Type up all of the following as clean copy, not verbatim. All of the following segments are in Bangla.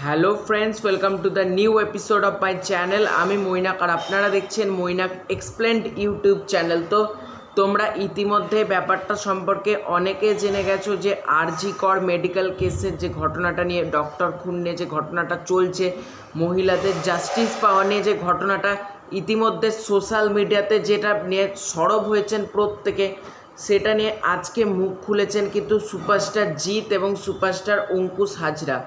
Hello friends, welcome to the new episode of my channel. আমি মৈনাক আর আপনারা দেখছেন মৈনাক এক্সপ্লেন্ড ইউটিউব চ্যানেল। তো তোমরা ইতিমধ্যে ব্যাপারটা সম্পর্কে অনেকে জেনে গেছো যে আরজি কর মেডিকেল কেসের যে ঘটনাটা নিয়ে, ডক্টর খুন নিয়ে যে ঘটনাটা চলছে, মহিলাদের জাস্টিস পাওয়া নিয়ে যে ঘটনাটা ইতিমধ্যে সোশ্যাল মিডিয়াতে যেটা নিয়ে সরব হয়েছেন প্রত্যেকে, সেটা নিয়ে আজকে মুখ খুলেছেন কিন্তু সুপারস্টার জিৎ এবং সুপারস্টার অঙ্কুশ হাজরা।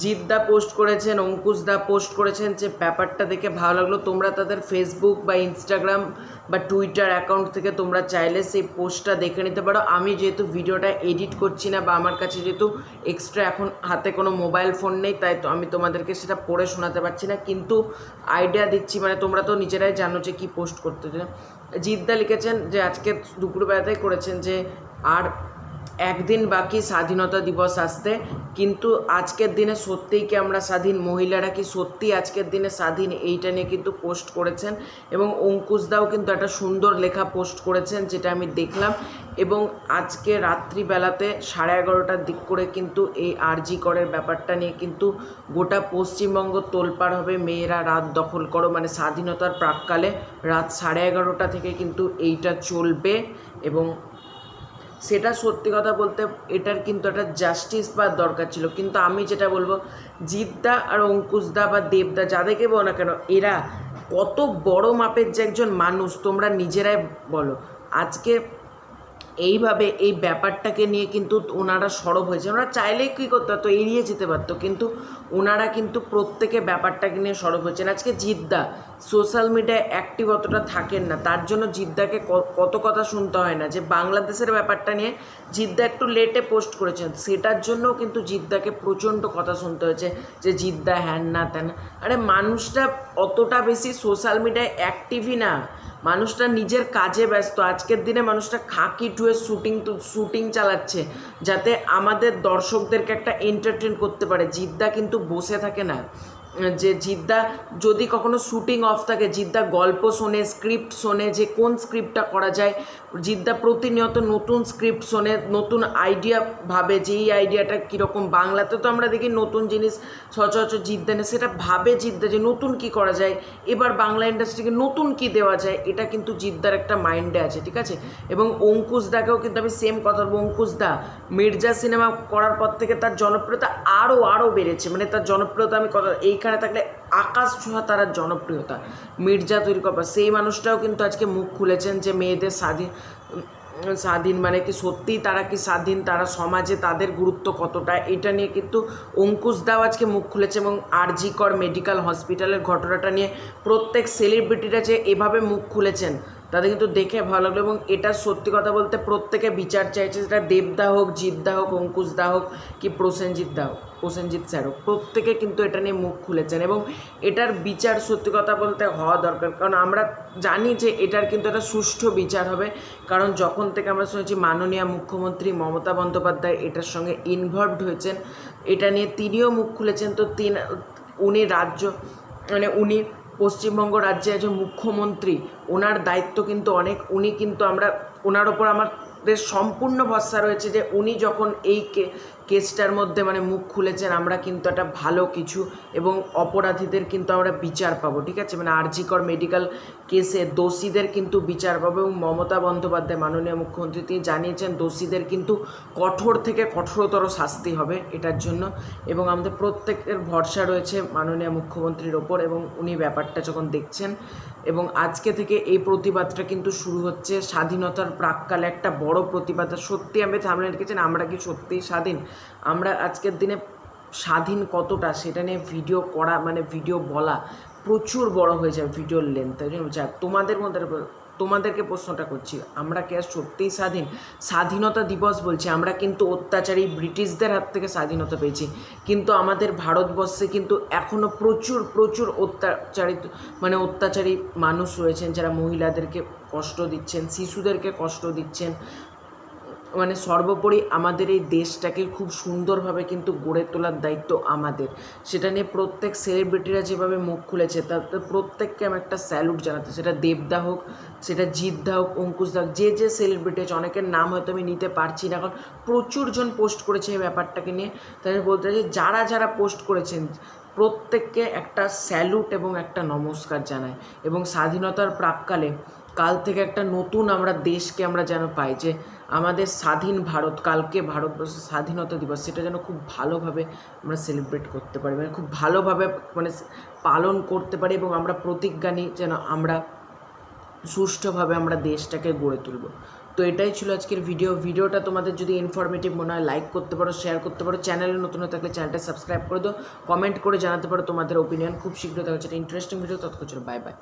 জিৎ দা পোস্ট করেছেন, অঙ্কুশ দা পোস্ট করেছেন, যে ব্যাপারটা দেখে ভালো লাগলো। তোমরা তাদের ফেসবুক বা ইনস্টাগ্রাম বা টুইটার অ্যাকাউন্ট থেকে তোমরা চাইলে সেই পোস্টটা দেখে নিতে পারো। আমি যেহেতু ভিডিওটা এডিট করছি না, বা আমার কাছে যেহেতু এক্সট্রা এখন হাতে কোনো মোবাইল ফোন নেই, তাই তো আমি তোমাদেরকে সেটা পড়ে শোনাতে পারছি না, কিন্তু আইডিয়া দিচ্ছি। মানে তোমরা তো নিজেরাই জানো যে কী পোস্ট করতে। জিৎ দা লিখেছেন যে আজকে দুপুরবেলাতেই করেছেন যে আর একদিন বাকি স্বাধীনতা দিবস আসতে, কিন্তু আজকের দিনে সত্যিই কি আমরা স্বাধীন? মহিলারা কি সত্যি আজকের দিনে স্বাধীন? এইটা নিয়ে কিন্তু পোস্ট করেছেন। এবং অঙ্কুশ দাও কিন্তু একটা সুন্দর লেখা পোস্ট করেছেন, যেটা আমি দেখলাম। এবং আজকে রাত্রিবেলাতে 11:30টার দিক করে কিন্তু এই আরজি করের ব্যাপারটা নিয়ে কিন্তু গোটা পশ্চিমবঙ্গ তোলপাড় হবে। মেয়েরা রাত দখল করো, মানে স্বাধীনতার প্রাক্কালে রাত 11:30টা থেকে কিন্তু এইটা চলবে। এবং সেটা সত্যি কথা বলতে এটার কিন্তু একটা জাস্টিস পাওয়ার দরকার ছিল। কিন্তু আমি যেটা বলবো, জিৎদা আর অঙ্কুশদা বা দেবদা, যাদেরকে বলো না কেন, এরা কত বড় মাপের যে একজন মানুষ তোমরা নিজেরাই বলো। আজকে এইভাবে এই ব্যাপারটাকে নিয়ে কিন্তু ওনারা সরব হয়েছে। ওনারা চাইলেই কী করতে পারতো, এড়িয়ে যেতে পারতো, কিন্তু ওনারা কিন্তু প্রত্যেকে ব্যাপারটাকে নিয়ে সরব হয়েছেন। আজকে জিৎদা সোশ্যাল মিডিয়ায় অ্যাক্টিভ অতটা থাকেন না, তার জন্য জিৎদাকে কত কথা শুনতে হয় না। যে বাংলাদেশের ব্যাপারটা নিয়ে জিৎদা একটু লেটে পোস্ট করেছেন, সেটার জন্যও কিন্তু জিৎদাকে প্রচণ্ড কথা শুনতে হয়েছে, যে জিৎদা হ্যান না তেন। আরে মানুষটা অতটা বেশি সোশ্যাল মিডিয়ায় অ্যাক্টিভই না, মানুষটা নিজের কাজে ব্যস্ত। আজকের দিনে মানুষটা খাকি টুয়ে শুটিং চালাচ্ছে, যাতে আমাদের দর্শকদেরকে একটা এন্টারটেন করতে পারে। জিৎদা কিন্তু বসে থাকে না। যে জিৎদা যদি কখনো শুটিং অফ থাকে, জিৎদা গল্প শোনে, স্ক্রিপ্ট শোনে, যে কোন স্ক্রিপ্টটা করা যায়। জিৎদা প্রতিনিয়ত নতুন স্ক্রিপ্ট শোনে, নতুন আইডিয়া ভাবে, যে এই আইডিয়াটা কীরকম। বাংলাতে তো আমরা দেখি নতুন জিনিস সচরাচর জিৎদা নেই, সেটা ভাবে জিৎদা যে নতুন কি করা যায়, এবার বাংলা ইন্ডাস্ট্রিকে নতুন কি দেওয়া যায়। এটা কিন্তু জিৎদার একটা মাইন্ডে আছে, ঠিক আছে। এবং অঙ্কুশ দাকেও কিন্তু আমি সেম কথা বলবো। অঙ্কুশ দা মির্জা সিনেমা করার পর থেকে তার জনপ্রিয়তা আরও বেড়েছে। মানে তার জনপ্রিয়তা আমি কথা এইখানে থাকলে আকাশ ছোঁয়া তার জনপ্রিয়তা। মির্জা তৈরি করার, সেই মানুষটাও কিন্তু আজকে মুখ খুলেছেন যে মেয়েদের স্বাধীন মানে কি, সত্যিই তারা কি স্বাধীন, তারা সমাজে তাদের গুরুত্ব কতটা, এটা নিয়ে কিন্তু অঙ্কুশ দাও আজকে মুখ খুলেছে। এবং আরজি কর মেডিকেল হসপিটালের ঘটনাটা নিয়ে প্রত্যেক সেলিব্রিটিরা যে এভাবে মুখ খুলেছেন, তাদের কিন্তু দেখে ভালো লাগলো। এবং এটা সত্যি কথা বলতে প্রত্যেকে বিচার চাইছে, সেটা দেবদা হোক, জিৎদা হোক, অঙ্কুশ দা হোক, কি প্রসেনজিৎ স্যার হোক, প্রত্যেকে কিন্তু এটা নিয়ে মুখ খুলেছেন। এবং এটার বিচার সত্যি কথা বলতে হওয়া দরকার, কারণ আমরা জানি যে এটার কিন্তু একটা সুষ্ঠু বিচার হবে। কারণ যখন থেকে আমরা শুনেছি মাননীয় মুখ্যমন্ত্রী মমতা বন্দ্যোপাধ্যায় এটার সঙ্গে ইনভলভড হয়েছেন, এটা নিয়ে তিনিও মুখ খুলেছেন। তো উনি উনি পশ্চিমবঙ্গ রাজ্যে একজন মুখ্যমন্ত্রী, ওনার দায়িত্ব কিন্তু অনেক। উনি কিন্তু ওনার ওপর আমাদের সম্পূর্ণ ভরসা রয়েছে যে উনি যখন এই কেসটার মধ্যে মানে মুখ খুলেছেন, আমরা কিন্তু একটা ভালো কিছু এবং অপরাধীদের কিন্তু আমরা বিচার পাবো, ঠিক আছে। মানে আরজি কর মেডিকেল কেসে দোষীদের কিন্তু বিচার পাবো। এবং মমতা বন্দ্যোপাধ্যায় মাননীয় মুখ্যমন্ত্রী তিনি জানিয়েছেন দোষীদের কিন্তু কঠোর থেকে কঠোরতর শাস্তি হবে এটার জন্য। এবং আমাদের প্রত্যেকের ভরসা রয়েছে মাননীয় মুখ্যমন্ত্রীর ওপর, এবং উনি ব্যাপারটা যখন দেখছেন। এবং আজকে থেকে এই প্রতিবাদটা কিন্তু শুরু হচ্ছে, স্বাধীনতার প্রাক্কালে একটা বড় প্রতিবাদ। সত্যি আমি থামলে লিখেছেন, আমরা কি সত্যিই স্বাধীন? আমরা আজকের দিনে স্বাধীন কতটা সেটা নিয়ে ভিডিও করা, মানে ভিডিও বলা প্রচুর বড় হয়ে যায় ভিডিওর লেন্থ। তাই জন্য তোমাদেরকে প্রশ্নটা করছি, আমরা কি আর সত্যিই স্বাধীন? স্বাধীনতা দিবস বলছি, আমরা কিন্তু অত্যাচারী ব্রিটিশদের হাত থেকে স্বাধীনতা পেয়েছি, কিন্তু আমাদের ভারতবর্ষে কিন্তু এখনও প্রচুর অত্যাচারী মানুষ রয়েছেন, যারা মহিলাদেরকে কষ্ট দিচ্ছেন, শিশুদেরকে কষ্ট দিচ্ছেন। মানে সর্বোপরি আমাদের এই দেশটাকে খুব সুন্দরভাবে কিন্তু গড়ে তোলার দায়িত্ব আমাদের। সেটা নিয়ে প্রত্যেক সেলিব্রিটিরা যেভাবে মুখ খুলেছে তাতে প্রত্যেককে আমি একটা স্যালুট জানাতে, সেটা দেবদা হোক, সেটা জিৎদা হোক, অঙ্কুশদা হোক, যে সেলিব্রিটি আছে, অনেকের নাম হয়তো আমি নিতে পারছি না কারণ প্রচুর জন পোস্ট করেছে এই ব্যাপারটাকে নিয়ে। তাই আমি বলতে চাই যারা পোস্ট করেছেন প্রত্যেককে একটা স্যালুট এবং একটা নমস্কার জানাই। এবং স্বাধীনতার প্রাক্কালে কাল থেকে একটা নতুন আমরা দেশকে আমরা যেন পাই, যে আমাদের স্বাধীন ভারত, কালকে ভারতবর্ষের স্বাধীনতা দিবস, সেটা যেন খুব ভালোভাবে আমরা সেলিব্রেট করতে পারি, মানে খুব ভালোভাবে মানে পালন করতে পারি এবং আমরা প্রতিজ্ঞা নিই যেন আমরা সুষ্ঠুভাবে আমরা দেশটাকে গড়ে তুলব। তো এটাই ছিল আজকের ভিডিওটা তোমাদের যদি ইনফরমেটিভ মনে হয় লাইক করতে পারো, শেয়ার করতে পারো, চ্যানেলে নতুন হয়ে থাকলে চ্যানেলটা সাবস্ক্রাইব করে দাও, কমেন্ট করে জানাতে পারো তোমাদের ওপিনিয়ন। খুব শীঘ্রই দেখা হচ্ছে একটা ইন্টারেস্টিং ভিডিও, ততক্ষণ বাই বাই।